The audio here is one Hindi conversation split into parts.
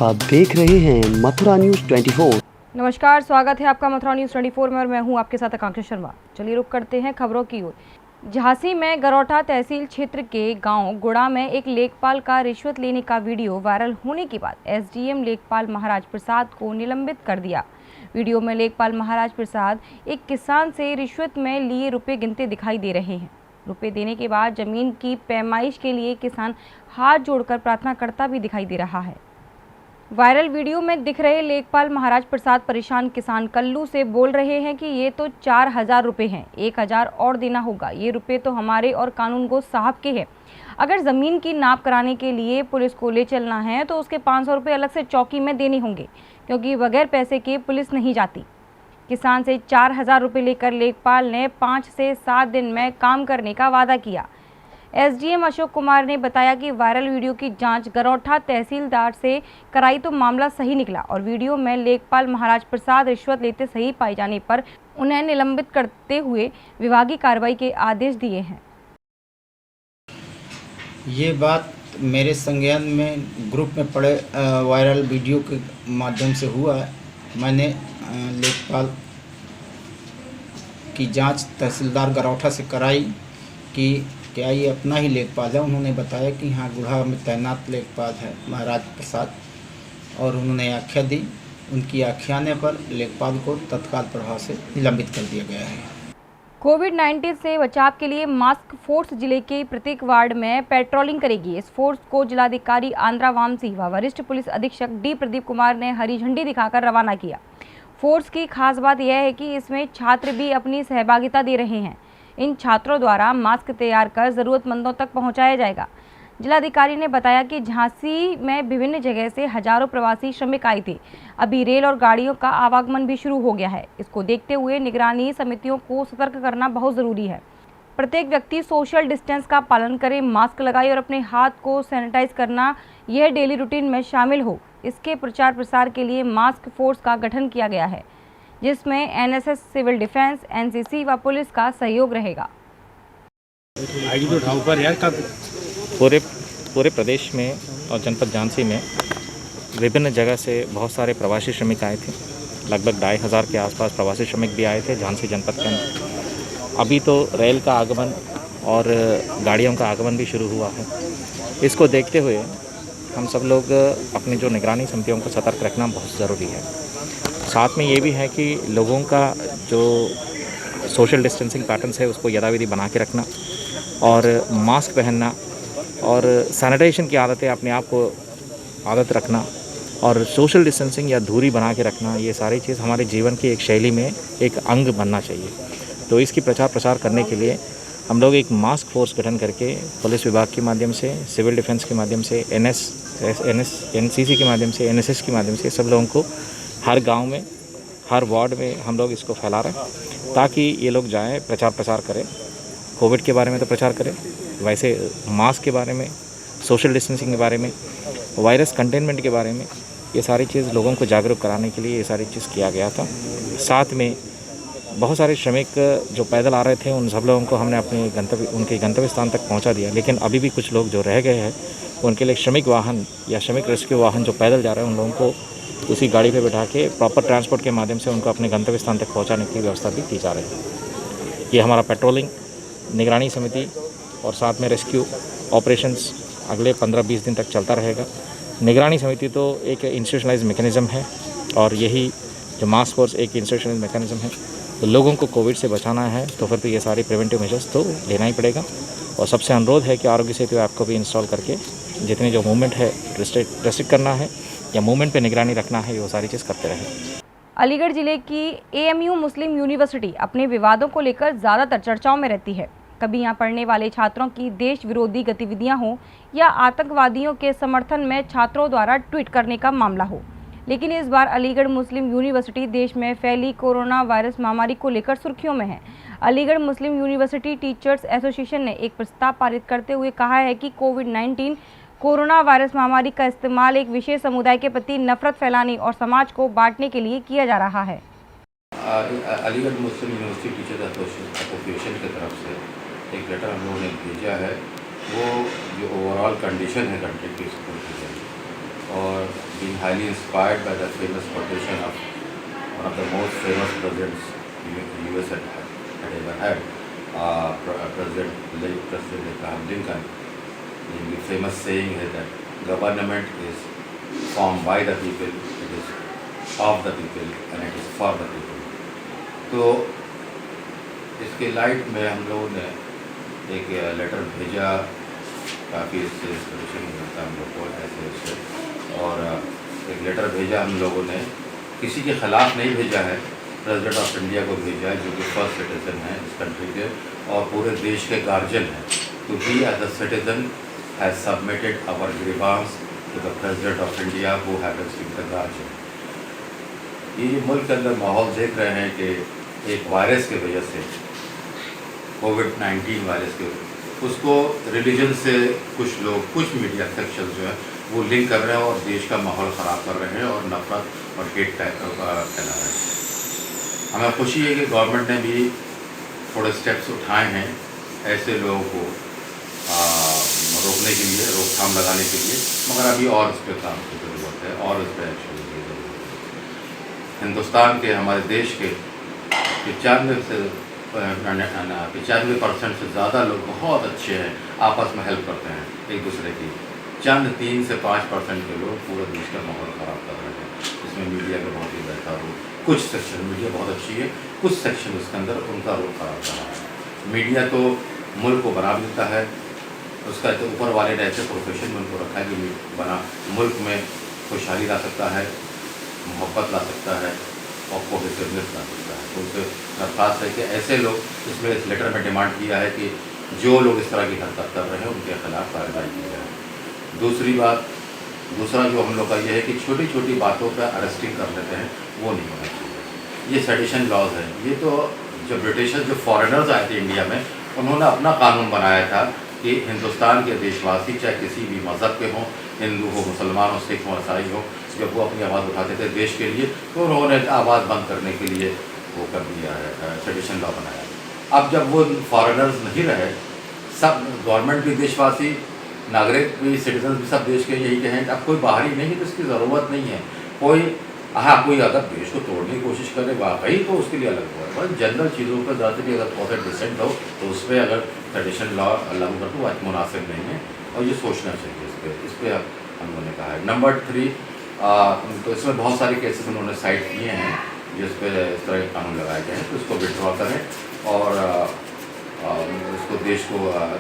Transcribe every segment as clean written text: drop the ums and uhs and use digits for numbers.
आप देख रहे हैं मथुरा न्यूज 24। नमस्कार, स्वागत है आपका मथुरा न्यूज 24 में और मैं हूं आपके साथ आकांक्षा शर्मा। चलिए रुक करते हैं खबरों की ओर। झांसी में गरौठा तहसील क्षेत्र के गांव गुड़ा में एक लेखपाल का रिश्वत लेने का वीडियो वायरल होने के बाद एसडीएम लेखपाल महाराज प्रसाद को निलंबित कर दिया। वीडियो में लेखपाल महाराज प्रसाद एक किसान से रिश्वत में लिए रुपए गिनते दिखाई दे रहे हैं। रुपए देने के बाद जमीन की पैमाइश के लिए किसान हाथ जोड़कर प्रार्थना करता भी दिखाई दे रहा है। वायरल वीडियो में दिख रहे लेखपाल महाराज प्रसाद परेशान किसान कल्लू से बोल रहे हैं कि ये तो 4,000 रुपये हैं, 1,000 और देना होगा। ये रुपए तो हमारे और कानूनगो साहब के हैं। अगर ज़मीन की नाप कराने के लिए पुलिस को ले चलना है तो उसके 500 रुपये अलग से चौकी में देने होंगे, क्योंकि बगैर पैसे के पुलिस नहीं जाती। किसान से 4,000 रुपये लेकर लेखपाल ने 5 से 7 दिन में काम करने का वादा किया। एसडीएम अशोक कुमार ने बताया कि वायरल वीडियो की जांच गरौठा तहसीलदार से कराई तो मामला सही निकला और वीडियो में लेखपाल महाराज प्रसाद रिश्वत लेते सही पाए जाने पर उन्हें निलंबित करते हुए विभागीय कार्रवाई के आदेश दिए हैं। ये बात मेरे संज्ञान में ग्रुप में पड़े वायरल वीडियो के माध्यम से हुआ है। मैंने लेखपाल की जांच तहसीलदार गरौठा से कराई कि क्या ये अपना ही लेखपाल है। उन्होंने बताया कि हाँ, गुढ़ा में तैनात लेखपाल है महाराज प्रसाद, और उन्होंने आख्या दी। उनकी आख्याने पर लेखपाल को तत्काल प्रभाव से निलंबित कर दिया गया है। कोविड-19 से बचाव के लिए मास्क फोर्स जिले के प्रत्येक वार्ड में पेट्रोलिंग करेगी। इस फोर्स को जिलाधिकारी आंद्रा वामसी व वरिष्ठ पुलिस अधीक्षक डी प्रदीप कुमार ने हरी झंडी दिखाकर रवाना किया। फोर्स की खास बात यह है कि इसमें छात्र भी अपनी सहभागिता दे रहे हैं। इन छात्रों द्वारा मास्क तैयार कर ज़रूरतमंदों तक पहुंचाया जाएगा। जिलाधिकारी ने बताया कि झांसी में विभिन्न जगह से हजारों प्रवासी श्रमिक आए थे। अभी रेल और गाड़ियों का आवागमन भी शुरू हो गया है। इसको देखते हुए निगरानी समितियों को सतर्क करना बहुत ज़रूरी है। प्रत्येक व्यक्ति सोशल डिस्टेंस का पालन करे, मास्क लगाए और अपने हाथ को सैनिटाइज करना यह डेली रूटीन में शामिल हो। इसके प्रचार प्रसार के लिए मास्क फोर्स का गठन किया गया है, जिसमें एनएसएस, सिविल डिफेंस, एनसीसी व पुलिस का सहयोग रहेगा। पूरे प्रदेश में और जनपद झांसी में विभिन्न जगह से बहुत सारे प्रवासी श्रमिक आए थे। लगभग 2,500 के आसपास प्रवासी श्रमिक भी आए थे झांसी जनपद के अंदर। अभी तो रेल का आगमन और गाड़ियों का आगमन भी शुरू हुआ है। इसको देखते हुए हम सब लोग अपनी जो निगरानी समितियों को सतर्क रखना बहुत ज़रूरी है। साथ में ये भी है कि लोगों का जो सोशल डिस्टेंसिंग पैटर्न्स है उसको यथाविधि बना के रखना और मास्क पहनना और सैनिटाइजेशन की आदतें अपने आप को आदत रखना और सोशल डिस्टेंसिंग या दूरी बना के रखना, ये सारी चीज़ हमारे जीवन की एक शैली में एक अंग बनना चाहिए। तो इसकी प्रचार प्रसार करने के लिए हम लोग एक मास्क फोर्स गठन करके पुलिस विभाग के माध्यम से, सिविल डिफेंस के माध्यम से, एनसीसी के माध्यम से, एनएसएस के माध्यम से सब लोगों को हर गांव में, हर वार्ड में हम लोग इसको फैला रहे हैं ताकि ये लोग जाएं, प्रचार प्रसार करें। कोविड के बारे में तो प्रचार करें, वैसे मास्क के बारे में, सोशल डिस्टेंसिंग के बारे में, वायरस कंटेनमेंट के बारे में, ये सारी चीज़ लोगों को जागरूक कराने के लिए ये सारी चीज़ किया गया था। साथ में बहुत सारे श्रमिक जो पैदल आ रहे थे उन सब लोगों को हमने अपने उनके गंतव्य स्थान तक पहुंचा दिया, लेकिन अभी भी कुछ लोग जो रह गए हैं उनके लिए श्रमिक वाहन या श्रमिक रेस्क्यू वाहन जो पैदल जा रहे हैं उन लोगों को उसी गाड़ी पे बैठा के प्रॉपर ट्रांसपोर्ट के माध्यम से उनको अपने गंतव्य स्थान तक पहुंचाने की व्यवस्था भी की जा रही है। ये हमारा पेट्रोलिंग, निगरानी समिति और साथ में रेस्क्यू ऑपरेशंस अगले 15-20 दिन तक चलता रहेगा। निगरानी समिति तो एक इंस्टीट्यूशनलाइज मैकेनिज़्म है और यही जो मास्क फोर्स एक इंस्टीट्यूशनलाइज मैकेनिज़्म है। तो लोगों को कोविड से बचाना है तो फिर तो ये सारी प्रिवेंटिव मेजर्स तो लेना ही पड़ेगा। और सबसे अनुरोध है कि आरोग्य सेतु ऐप को भी इंस्टॉल करके जितने जो मूवमेंट है रेस्ट्रिक्ट करना है या मूवमेंट पे निगरानी रखना है, वो सारी चीज़ करते रहें। अलीगढ़ जिले की एएमयू मुस्लिम यूनिवर्सिटी अपने विवादों को लेकर ज़्यादातर चर्चाओं में रहती है। कभी यहाँ पढ़ने वाले छात्रों की देश विरोधी गतिविधियाँ हों या आतंकवादियों के समर्थन में छात्रों द्वारा ट्वीट करने का मामला हो, लेकिन इस बार अलीगढ़ मुस्लिम यूनिवर्सिटी देश में फैली कोरोना वायरस महामारी को लेकर सुर्खियों में है। अलीगढ़ मुस्लिम यूनिवर्सिटी टीचर्स एसोसिएशन ने एक प्रस्ताव पारित करते हुए कहा है कि कोविड-19 कोरोना वायरस महामारी का इस्तेमाल एक विशेष समुदाय के प्रति नफरत फैलाने और समाज को बांटने के लिए किया जा रहा है। अलीगढ़ मुस्लिम यूनिवर्सिटी टीचर्स एसोसिएशन की तरफ से एक लेटर हम लोगों ने भेजा है। वो जो ओवरऑल कंडीशन है कंट्री की स्कूल की और being highly inspired by the famous quotation of one of the most famous presidents US had ever had, late President Abraham Lincoln. The famous saying is that government is formed by the people, it is of the people and it is for the people. तो इसके लाइट में हम लोगों ने एक लेटर भेजा, काफ़ी इससे इंस्पिरेशन मिलता है हम लोग को ऐसे और एक लेटर भेजा हम लोगों ने, किसी के ख़िलाफ़ नहीं भेजा है, प्रेसिडेंट ऑफ इंडिया को भेजा है जो कि फर्स्ट सिटीज़न है इस कंट्री के और पूरे देश के गार्जियन हैं। तो he as a citizen has submitted our grievance to the president of India who happens to be the guardian. ये मुल्क के अंदर माहौल देख रहे हैं कि एक वायरस की वजह से, कोविड-19 वायरस के, उसको रिलीजन से कुछ लोग, कुछ मीडिया सेक्शन जो है वो लिंक कर रहे हैं और देश का माहौल ख़राब कर रहे हैं और नफरत और हेट टाइप का फैला रहे हैं। हमें खुशी है कि गवर्नमेंट ने भी थोड़े स्टेप्स उठाए हैं ऐसे लोगों को रोकने के लिए, रोकथाम लगाने के लिए, मगर अभी और इस पर काम की ज़रूरत है और इस पर एक्शन की ज़रूरत है। हिंदुस्तान के, हमारे देश के 95% से ज़्यादा लोग बहुत अच्छे हैं, आपस में हेल्प करते हैं एक दूसरे की। चंद 3 से 5% के लोग पूरे देश का माहौल ख़राब कर रहे हैं। इसमें मीडिया का बहुत ही बैठा हो, कुछ सेक्शन, मीडिया बहुत अच्छी है, कुछ सेक्शन उसके अंदर उनका रोल ख़राब कर रहा है। मीडिया तो मुल्क को बना देता है, उसका तो ऊपर वाले ने ऐसे प्रोफेशन में उनको रखा है कि बना मुल्क में खुशहाली ला सकता है, मोहब्बत ला सकता है और कोहेसिवनेस ला सकता है। तो उसे दरख्वास्त है कि ऐसे लोग, इसमें इस लेटर में डिमांड किया है कि जो लोग इस तरह की हरकत कर रहे हैं उनके खिलाफ कार्रवाई की जाए। दूसरा जो हम लोग का ये है कि छोटी छोटी बातों पर अरेस्टिंग कर लेते हैं, वो नहीं होना चाहिए। ये सेडिशन लॉज है, ये तो जो ब्रिटिशर्स, जो फॉरेनर्स आए थे इंडिया में, उन्होंने अपना कानून बनाया था कि हिंदुस्तान के देशवासी चाहे किसी भी मज़हब के हों, हिंदू हो, मुसलमान हो, सिख हो, ईसाई हो, जब वो अपनी आवाज़ उठाते थे देश के लिए तो उन्होंने आवाज़ बंद करने के लिए वो कर दिया है, सेडिशन लॉ बनाया। अब जब वो फॉरेनर्स नहीं रहे, सब गवर्नमेंट भी देशवासी, नागरिक भी, सिटीजन भी सब देश के यही कहें, अब कोई बाहरी नहीं है तो इसकी ज़रूरत नहीं है। कोई अगर देश को तोड़ने की कोशिश करे वाकई तो उसके लिए अलग हुआ है, जनरल चीज़ों पर ज़्यादा भी अगर बहुत डिसेंट हो तो उस पर अगर ट्रेडिशनल लॉ लागू कर तो वो मुनासिब नहीं है और ये सोचना चाहिए इस पर हम लोगों ने कहा है। नंबर 3, तो इसमें बहुत सारे केसेस उन्होंने साइट किए हैं जिस पर इस तरह के कानून लगाए गए हैं, तो इसको विड्रॉ करें और इसको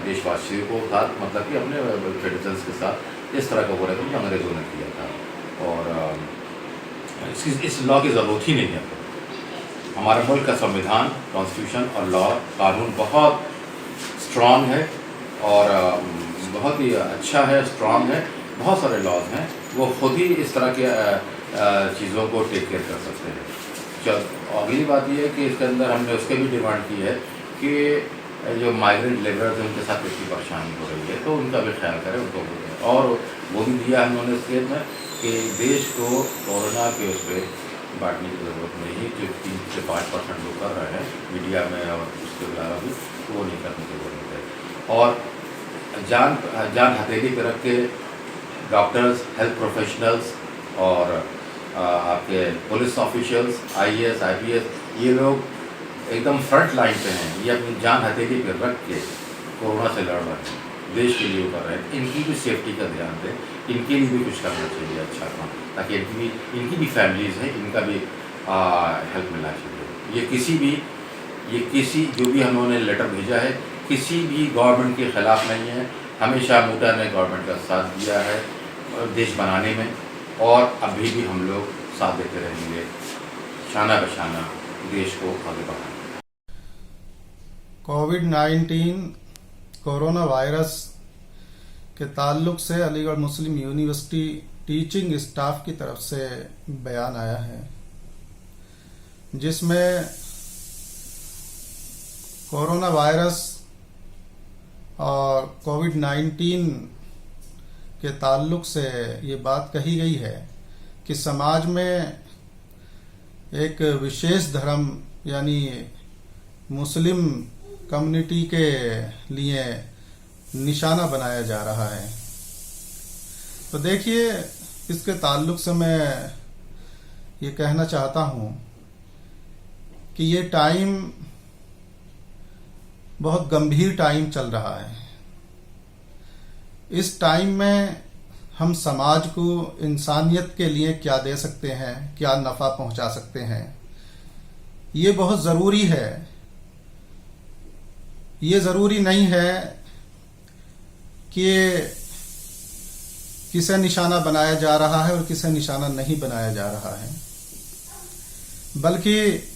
देशवासियों को साथ, मतलब कि अपने सिटीजन्स के साथ इस तरह का हो रहा था जो अंग्रेज़ों ने किया था और इस लॉ की ज़रूरत ही नहीं है। हमारे मुल्क का संविधान, कॉन्स्टिट्यूशन और लॉ, कानून बहुत स्ट्रॉन्ग है और बहुत ही अच्छा है, स्ट्रॉन्ग है। बहुत सारे लॉज हैं, वो खुद ही इस तरह के चीज़ों को टेक केयर कर सकते हैं। चल अगली बात ये है कि इसके अंदर हमने उसके भी डिमांड की है कि जो माइग्रेंट लेबरर्स हैं उनके साथ कितनी परेशानी हो रही है तो उनका भी ख्याल करें, उनको और वो भी दिया है उन्होंने स्टेट में कि देश को कोरोना के उस पर बांटने की ज़रूरत नहीं है। जो 3 से 5% लोग कर रहे हैं मीडिया में और उसके अलावा भी, वो नहीं करने की ज़रूरत है। और जान हथेली पर रख के डॉक्टर्स, हेल्थ प्रोफेशनल्स और आपके पुलिस ऑफिशियल्स, IAS, IPS, ये लोग एकदम फ्रंट लाइन पे हैं, ये अपनी जान हथेली पर रख के कोरोना से लड़ रहे हैं, देश के लिए वो कर रहे हैं। इनकी भी सेफ्टी का ध्यान दें, इनके लिए भी कुछ करना चाहिए अच्छा काम, ताकि इनकी भी फैमिलीज़ हैं, इनका भी हेल्प मिलना चाहिए। ये किसी जो भी हम लोगों ने लेटर भेजा है किसी भी गवर्नमेंट के ख़िलाफ़ नहीं है। हमेशा मूटा ने गवर्नमेंट का साथ दिया है देश बनाने में और अभी भी हम लोग साथ देते रहेंगे, शाना बशाना देश को आगे बढ़ाएंगे। कोविड-19 कोरोना वायरस के ताल्लुक से अलीगढ़ मुस्लिम यूनिवर्सिटी टीचिंग स्टाफ की तरफ से बयान आया है, जिसमें कोरोना वायरस और कोविड-19 के ताल्लुक से ये बात कही गई है कि समाज में एक विशेष धर्म यानी मुस्लिम कम्युनिटी के लिए निशाना बनाया जा रहा है। तो देखिए, इसके ताल्लुक से मैं ये कहना चाहता हूँ कि ये टाइम बहुत गंभीर टाइम चल रहा है। इस टाइम में हम समाज को, इंसानियत के लिए क्या दे सकते हैं, क्या नफ़ा पहुंचा सकते हैं, ये बहुत ज़रूरी है। ये ज़रूरी नहीं है कि किसे निशाना बनाया जा रहा है और किसे निशाना नहीं बनाया जा रहा है, बल्कि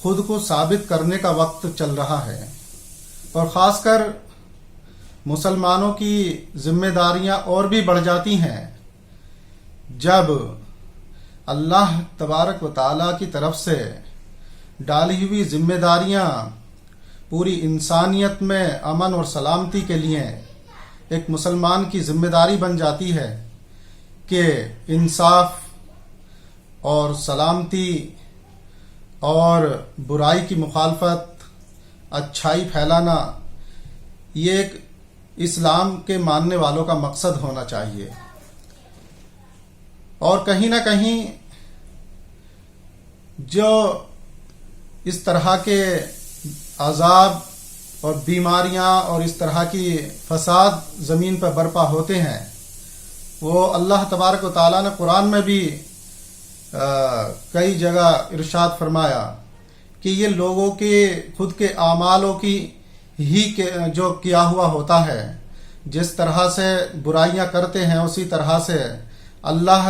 खुद को साबित करने का वक्त चल रहा है। और ख़ासकर मुसलमानों की जिम्मेदारियां और भी बढ़ जाती हैं जब अल्लाह तबारक व तआला की तरफ से डाली हुई जिम्मेदारियां पूरी इंसानियत में अमन और सलामती के लिए एक मुसलमान की जिम्मेदारी बन जाती है कि इंसाफ और सलामती और बुराई की मुखालफत, अच्छाई फैलाना, ये एक इस्लाम के मानने वालों का मकसद होना चाहिए। और कहीं ना कहीं जो इस तरह के अजाब और बीमारियां और इस तरह की फसाद ज़मीन पर बर्पा होते हैं, वो अल्लाह तबारक व तआला ने कुरान में भी कई जगह इरशाद फरमाया कि ये लोगों के खुद के आमालों की ही के जो किया हुआ होता है, जिस तरह से बुराइयां करते हैं उसी तरह से अल्लाह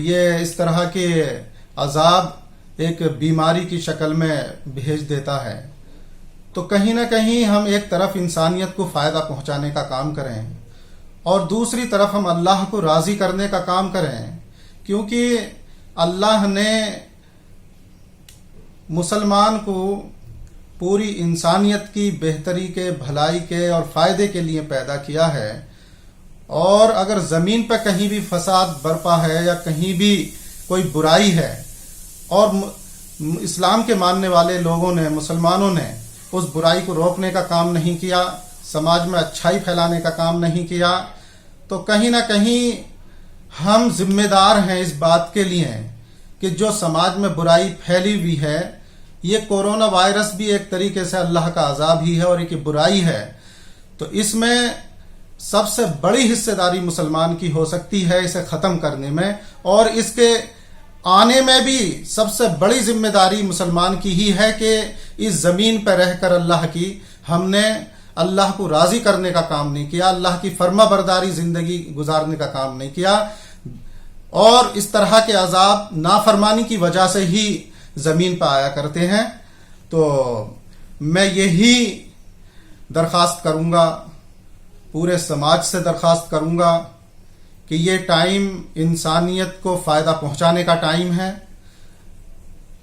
ये इस तरह के अजाब एक बीमारी की शक्ल में भेज देता है। तो कहीं ना कहीं हम एक तरफ इंसानियत को फ़ायदा पहुंचाने का काम करें और दूसरी तरफ हम अल्लाह को राज़ी करने का काम करें, क्योंकि अल्लाह ने मुसलमान को पूरी इंसानियत की बेहतरी के, भलाई के और फ़ायदे के लिए पैदा किया है। और अगर ज़मीन पर कहीं भी फसाद बरपा है या कहीं भी कोई बुराई है और इस्लाम के मानने वाले लोगों ने, मुसलमानों ने उस बुराई को रोकने का काम नहीं किया, समाज में अच्छाई फैलाने का काम नहीं किया, तो कहीं ना कहीं हम जिम्मेदार हैं इस बात के लिए कि जो समाज में बुराई फैली हुई है, ये कोरोना वायरस भी एक तरीके से अल्लाह का अजाब ही है और एक बुराई है। तो इसमें सबसे बड़ी हिस्सेदारी मुसलमान की हो सकती है इसे ख़त्म करने में, और इसके आने में भी सबसे बड़ी जिम्मेदारी मुसलमान की ही है कि इस ज़मीन पर रहकर अल्लाह की हमने अल्लाह को राज़ी करने का काम नहीं किया, अल्लाह की फर्मा बरदारी ज़िंदगी गुजारने का काम नहीं किया, और इस तरह के अजाब नाफरमानी की वजह से ही ज़मीन पर आया करते हैं। तो मैं यही दरख्वास्त करूँगा, पूरे समाज से दरख्वास्त करूँगा कि ये टाइम इंसानियत को फ़ायदा पहुँचाने का टाइम है।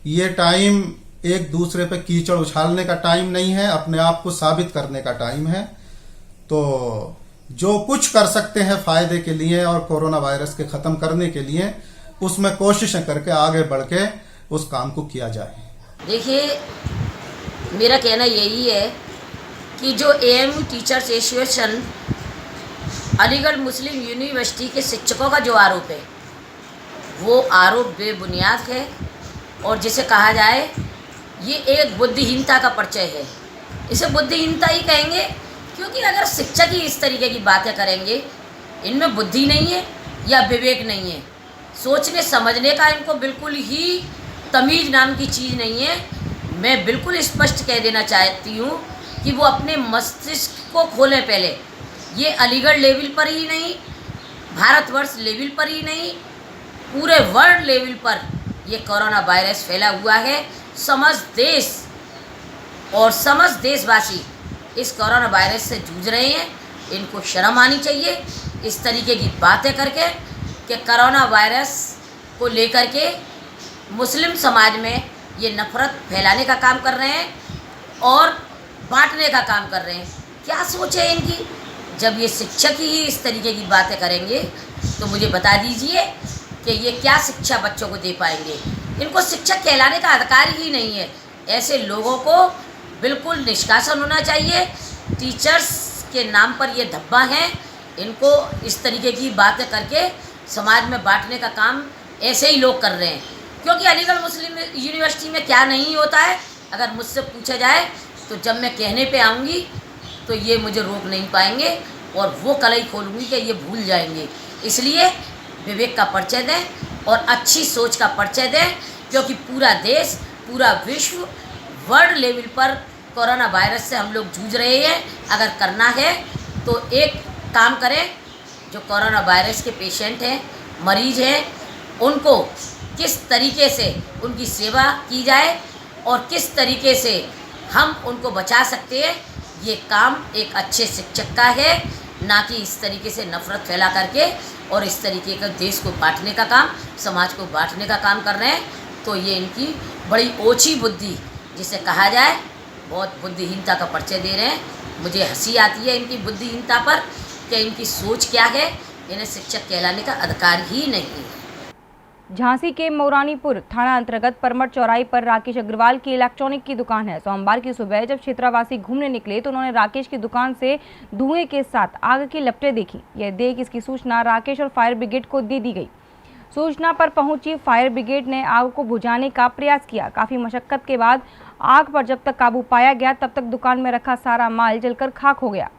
ये टाइम एक दूसरे पे कीचड़ उछालने का टाइम नहीं है, अपने आप को साबित करने का टाइम है। तो जो कुछ कर सकते हैं फ़ायदे के लिए और कोरोना वायरस के ख़त्म करने के लिए, उसमें कोशिशें करके आगे बढ़ के उस काम को किया जाए। देखिए, मेरा कहना यही है कि जो एएमयू टीचर्स एसोसिएशन अलीगढ़ मुस्लिम यूनिवर्सिटी के शिक्षकों का जो आरोप है, वो आरोप बेबुनियाद है और जिसे कहा जाए ये एक बुद्धिहीनता का परिचय है। इसे बुद्धिहीनता ही कहेंगे, क्योंकि अगर शिक्षक ही इस तरीके की बातें करेंगे, इनमें बुद्धि नहीं है या विवेक नहीं है, सोचने समझने का इनको बिल्कुल ही तमीज़ नाम की चीज़ नहीं है। मैं बिल्कुल स्पष्ट कह देना चाहती हूँ कि वो अपने मस्तिष्क को खोलें पहले। ये अलीगढ़ लेवल पर ही नहीं, भारतवर्ष लेवल पर ही नहीं, पूरे वर्ल्ड लेवल पर ये कोरोना वायरस फैला हुआ है। समस्त देश और समस्त देशवासी इस कोरोना वायरस से जूझ रहे हैं। इनको शर्म आनी चाहिए इस तरीके की बातें करके कि कोरोना वायरस को लेकर के मुस्लिम समाज में ये नफ़रत फैलाने का काम कर रहे हैं और बांटने का काम कर रहे हैं। क्या सोच है इनकी? जब ये शिक्षक ही इस तरीके की बातें करेंगे तो मुझे बता दीजिए कि ये क्या शिक्षा बच्चों को दे पाएंगे। इनको शिक्षक कहलाने का अधिकार ही नहीं है। ऐसे लोगों को बिल्कुल निष्कासन होना चाहिए। टीचर्स के नाम पर ये धब्बा है, इनको इस तरीके की बातें करके समाज में बांटने का काम ऐसे ही लोग कर रहे हैं। क्योंकि अलीगढ़ मुस्लिम यूनिवर्सिटी में क्या नहीं होता है, अगर मुझसे पूछा जाए तो जब मैं कहने पे आऊँगी तो ये मुझे रोक नहीं पाएंगे और वो कलई खोलूँगी कि ये भूल जाएंगे। इसलिए विवेक का परिचय दें और अच्छी सोच का परिचय दें, क्योंकि पूरा देश, पूरा विश्व, वर्ल्ड लेवल पर कोरोना वायरस से हम लोग जूझ रहे हैं। अगर करना है तो एक काम करें, जो कोरोना वायरस के पेशेंट हैं, मरीज हैं, उनको किस तरीके से उनकी सेवा की जाए और किस तरीके से हम उनको बचा सकते हैं, ये काम एक अच्छे शिक्षक का है, ना कि इस तरीके से नफ़रत फैला करके और इस तरीके का देश को बांटने का काम, समाज को बांटने का काम कर रहे हैं। तो ये इनकी बड़ी ओछी बुद्धि, जिसे कहा जाए, बहुत बुद्धिहीनता का परिचय दे रहे हैं। मुझे हंसी आती है इनकी बुद्धिहीनता पर कि इनकी सोच क्या है, इन्हें शिक्षक कहलाने का अधिकार ही नहीं है। झांसी के मौरानीपुर थाना अंतर्गत परमट चौराहे पर राकेश अग्रवाल की इलेक्ट्रॉनिक की दुकान है। सोमवार की सुबह जब क्षेत्रवासी घूमने निकले तो उन्होंने राकेश की दुकान से धुएं के साथ आग की लपटें देखी। यह देख इसकी सूचना राकेश और फायर ब्रिगेड को दे दी गई। सूचना पर पहुंची फायर ब्रिगेड ने आग को बुझाने का प्रयास किया। काफ़ी मशक्कत के बाद आग पर जब तक काबू पाया गया, तब तक दुकान में रखा सारा माल जलकर खाक हो गया।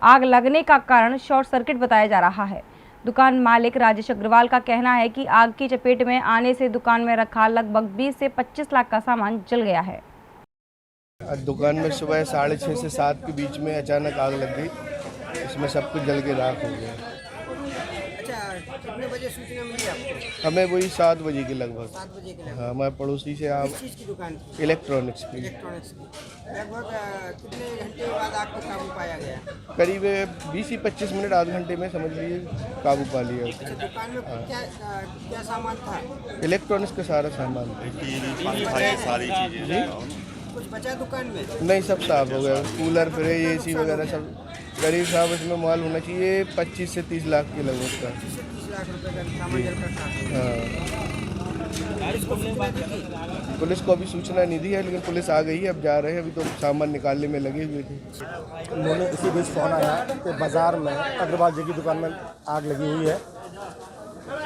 आग लगने का कारण शॉर्ट सर्किट बताया जा रहा है। दुकान मालिक राजेश अग्रवाल का कहना है कि आग की चपेट में आने से दुकान में रखा लगभग 20 से 25 लाख का सामान जल गया है। दुकान में सुबह 6:30 से 7 के बीच में अचानक आग लग गई। इसमें सब कुछ जल के राख हो गया। अच्छा, कितने बजे सूचना मिली आपको? हमें वही 7 बजे के लगभग। 7 बजे के लगभग। हाँ, हमारे पड़ोसी से आप किस चीज़ की दुकान थी? इलेक्ट्रॉनिक्स की। इलेक्ट्रॉनिक्स की। लगभग कितने घंटे बाद आग को काबू पाया गया? करीब 20 से 25 मिनट, आध घंटे में समझ लीजिए काबू पा लिया। अच्छा, दुकान में क्या सामान था? इलेक्ट्रॉनिक्स का सारा सामान, सारी चीज़ें। कुछ बचा दुकान में? नहीं, सब साफ हो गया। कूलर, फ्रिज, AC वगैरह सब करीब साहब इसमें माल होना चाहिए 25 से 30 लाख के लगभग का। 25 से 30 लाख रुपए का सामान जलकर खाक हो गया। पुलिस को अभी सूचना नहीं दी है, लेकिन पुलिस आ गई है, अब जा रहे हैं। अभी तो सामान निकालने में लगे हुए थे। उन्होंने इसी बीच फ़ोन आया कि बाज़ार में अग्रवाल जी की दुकान में आग लगी हुई है।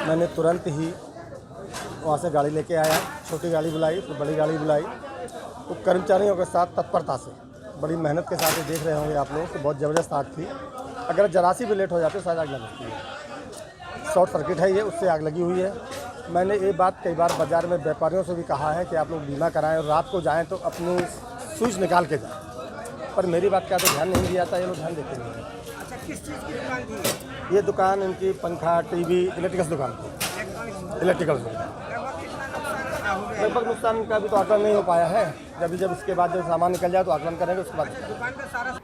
मैंने तुरंत ही वहाँ से गाड़ी लेके आया, छोटी गाड़ी बुलाई, फिर बड़ी गाड़ी बुलाई। तो कर्मचारियों के साथ तत्परता से, बड़ी मेहनत के साथ, देख रहे होंगे आप लोग कि बहुत ज़बरदस्त आग थी। अगर जरा सी भी लेट हो जाते तो शायद आग लग सकती है। शॉर्ट सर्किट है ये, उससे आग लगी हुई है। मैंने ये बात कई बार बाज़ार में व्यापारियों से भी कहा है कि आप लोग बीमा कराएं और रात को जाएं तो अपनी स्विच निकाल के जाएं, पर मेरी बात का तो ध्यान नहीं दिया था। ये लोग ध्यान देते नहीं हैं। अच्छा, किस चीज़ की दुकान थी? ये दुकान इनकी पंखा, टीवी, इलेक्ट्रिकल्स दुकान थी। इलेक्ट्रिकल्स दुकान। लगभग नुकसान का भी तो आकलन नहीं हो पाया है। जब इसके बाद जब सामान निकल जाए तो आकलन करेंगे, उसके बाद। दुकान का सारा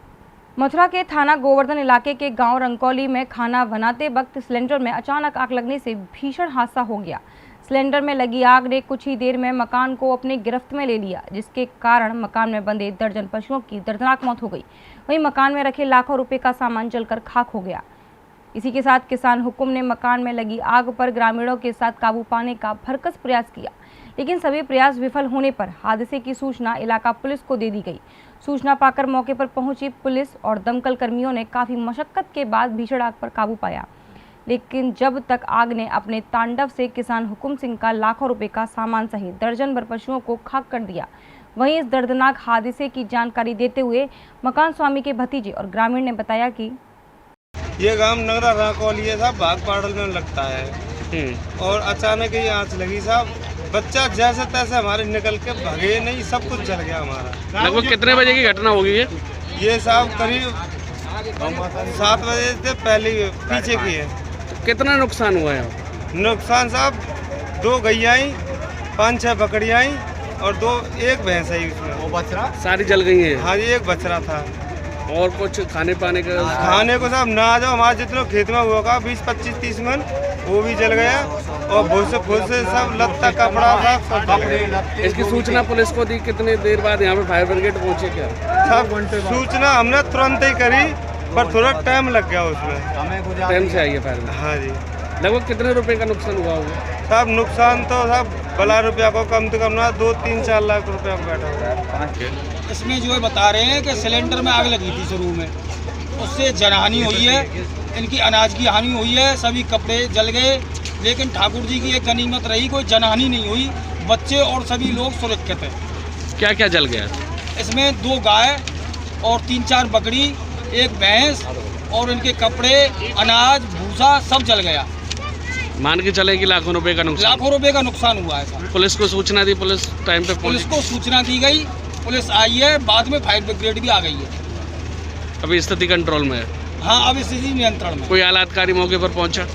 मथुरा के थाना गोवर्धन इलाके के गांव रंगकौली में खाना बनाते वक्त सिलेंडर में अचानक आग लगने से भीषण हादसा हो गया। सिलेंडर में लगी आग ने कुछ ही देर में मकान को अपने गिरफ्त में ले लिया, जिसके कारण मकान में बंधे दर्जन पशुओं की दर्दनाक मौत हो गई। वहीं मकान में रखे लाखों रुपए का सामान जलकर खाक हो गया। इसी के साथ किसान हुकुम ने मकान में लगी आग पर ग्रामीणों के साथ काबू पाने का भरकस प्रयास किया, लेकिन सभी प्रयास विफल होने पर हादसे की सूचना इलाका पुलिस को दे दी गई। सूचना पाकर मौके पर पहुंची पुलिस और दमकल कर्मियों ने काफ़ी मशक्कत के बाद भीषण आग पर काबू पाया, लेकिन जब तक आग ने अपने तांडव से किसान हुकुम सिंह का लाखों रुपए का सामान सहित दर्जन भर पशुओं को खाक कर दिया। वहीं इस दर्दनाक हादसे की जानकारी देते हुए मकान स्वामी के भतीजे और ग्रामीण ने बताया कि ये गांव नगरा रंगकौली साहब भाग पाड़ल में लगता है और अचानक ही आँच लगी साहब। बच्चा जैसे तैसे हमारे निकल के भागे नहीं, सब कुछ जल गया हमारा। लगभग कितने बजे की घटना होगी ये साहब करीब 7 बजे से पहले पीछे की है। कितना नुकसान हुआ है? नुकसान साहब 2 गैयाई, 5-6 बकरियाई और 1 भैंस है उसमें। वो बछड़ा सारी जल गई है? हाँ जी, 1 बछड़ा था। और कुछ खाने पाने का? खाने को साहब ना जाओ, हमारे जितने खेत में हुआ का 20-25-30 मन वो भी जल गया और भूसे फूसे सब लत्ता कपड़ा सब जल गया। इसकी सूचना पुलिस को दी? कितनी देर बाद यहाँ पे फायर ब्रिगेड पहुँचे क्या? सब सूचना हमने तुरंत ही करी, पर थोड़ा टाइम लग गया उसमें। टाइम से आई है फायर ब्रिगेड? हाँ जी। लगभग कितने रुपए का नुकसान हुआ होगा? साहब नुकसान तो साहब बला रुपया को कम से कम ना 2-3-4 लाख रुपया को बैठा हुआ है। इसमें जो है बता रहे हैं कि सिलेंडर में आग लगी थी शुरू में, उससे जनहानि हुई है इनकी अनाज की हानि हुई है, सभी कपड़े जल गए, लेकिन ठाकुर जी की एक गनीमत रही, कोई जनहानि नहीं हुई, बच्चे और सभी लोग सुरक्षित हैं। क्या क्या जल गया? इसमें 2 गाय और 3-4 बकरी, 1 भैंस और इनके कपड़े, अनाज, भूसा सब जल गया। मान के चले कि लाखों रुपए का नुकसान? लाखों रुपए का नुकसान हुआ है सर। पुलिस को सूचना दी? पुलिस टाइम पे पुलिस को सूचना दी गई, पुलिस आई है, बाद में फायर ब्रिगेड भी आ गई है। अभी स्थिति कंट्रोल में है? हाँ, अभी स्थिति नियंत्रण में। कोई आला अधिकारी मौके पर पहुंचा?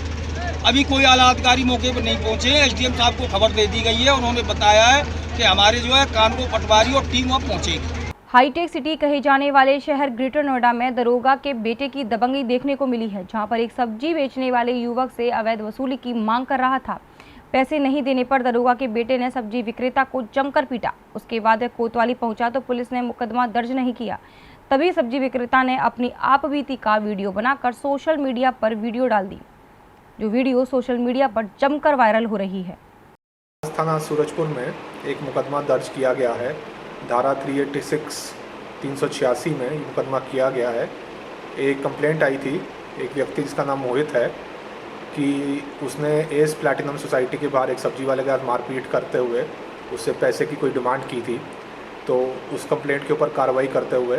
अभी कोई आला अधिकारी मौके पर नहीं पहुंचे हैं। एसडीएम साहब को खबर दे दी गई है, उन्होंने बताया है कि हमारे जो है कानून पटवारी और टीम वहाँ पहुँचेगी। हाईटेक सिटी कहे जाने वाले शहर ग्रेटर नोएडा में दरोगा के बेटे की दबंगई देखने को मिली है, जहां पर एक सब्जी बेचने वाले युवक से अवैध वसूली की मांग कर रहा था। पैसे नहीं देने पर दरोगा के बेटे ने सब्जी विक्रेता को जमकर पीटा। उसके बाद वह कोतवाली पहुंचा तो पुलिस ने मुकदमा दर्ज नहीं किया। तभी सब्जी विक्रेता ने अपनी आपबीती का वीडियो बनाकर सोशल मीडिया पर वीडियो डाल दी, जो वीडियो सोशल मीडिया पर जमकर वायरल हो रही है। थाना सूरजपुर में एक मुकदमा दर्ज किया गया है। धारा 386 386 में ये मुकदमा किया गया है। एक कंप्लेंट आई थी, एक व्यक्ति जिसका नाम मोहित है, कि उसने एस प्लैटिनम सोसाइटी के बाहर एक सब्जी वाले के साथ मारपीट करते हुए उससे पैसे की कोई डिमांड की थी। तो उस कंप्लेंट के ऊपर कार्रवाई करते हुए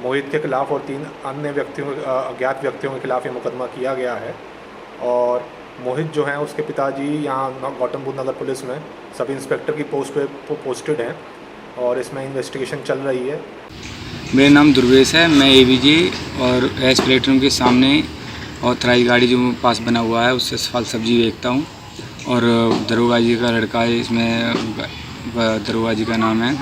मोहित के खिलाफ़ और 3 अन्य व्यक्तियों, अज्ञात व्यक्तियों के खिलाफ़ ये मुकदमा किया गया है। और मोहित जो हैं उसके पिताजी यहाँ गौतम बुद्ध नगर पुलिस में सब इंस्पेक्टर की पोस्ट पे पोस्टेड हैं और इसमें इन्वेस्टिगेशन चल रही है। मेरा नाम दुर्वेश है, मैं एवीजी और एस प्लेटफॉर्म के सामने ऑथराइज गाड़ी जो पास बना हुआ है उससे फल सब्जी बेचता हूँ। और दरोगा जी का लड़का है, इसमें दरोगा जी का नाम है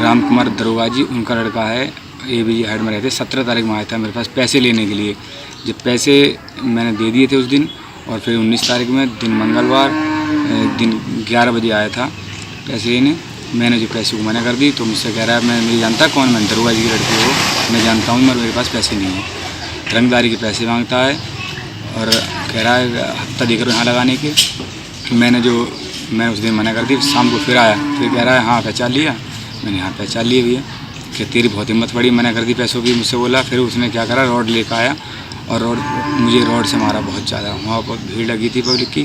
राम कुमार दरोगा जी, उनका लड़का है, एवीजी हेड में रहते। 17 तारीख में आया था मेरे पास पैसे लेने के लिए। जब पैसे मैंने दे दिए थे उस दिन, और फिर 19 तारीख में दिन मंगलवार दिन 11 बजे आया था पैसे लेने। मैंने जो पैसे को मना कर दी तो मुझसे कह रहा है मैं नहीं जानता कौन, मैं दरोगा जी की लड़की हो, मैं जानता हूँ, मगर मेरे पास पैसे नहीं है। रंगदारी के पैसे मांगता है और कह रहा है हफ्ता देकर यहाँ लगाने के। मैंने उस दिन मना कर दी। शाम को फिर आया, फिर कह रहा है हाँ पहचान लिया। मैंने हाँ पहचान लिए भैया, कि तेरी बहुत हिम्मत पड़ी, मना कर दी पैसों की, मुझसे बोला। फिर उसने क्या करा, रॉड लेकर आया और मुझे रॉड से मारा बहुत ज़्यादा। वहाँ पर भीड़ लगी थी पब्लिक की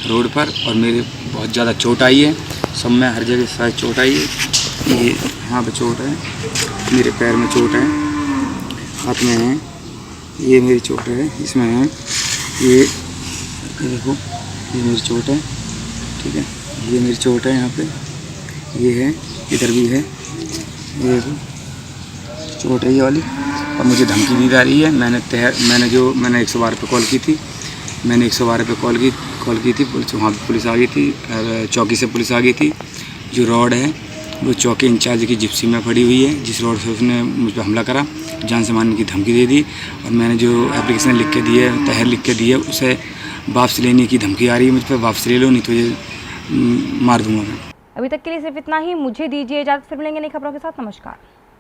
रोड पर, और मेरे बहुत ज़्यादा चोट आई है। सब में हर जगह शायद चोट आई है। ये यहाँ पे चोट है, मेरे पैर में चोट है, हाथ में है, ये मेरी चोट है, इसमें है, ये देखो ये मेरी चोट है, ठीक है, ये मेरी चोट है यहाँ पे, ये है, इधर भी है, ये देखो चोट है ये वाली। और मुझे धमकी दी जा रही है। मैंने 112 पे कॉल की थी, मैंने 112 पे कॉल की थी, पुलिस वहाँ पर पुलिस आ गई थी, चौकी से पुलिस आ गई थी। जो रॉड है वो चौकी इंचार्ज की जिप्सी में पड़ी हुई है, जिस रॉड से उसने मुझ पर हमला करा, जान से मारने की धमकी दे दी। और मैंने जो एप्लीकेशन लिख के दी है, तहर लिख के दी है, उसे वापस लेने की धमकी आ रही है मुझ पर। वापस ले लो नहीं तो ये मार दूँगा मैं। अभी तक के लिए सिर्फ इतना ही। मुझे दीजिए इजाज़त, फिर मिलेंगे नई खबरों के साथ। नमस्कार।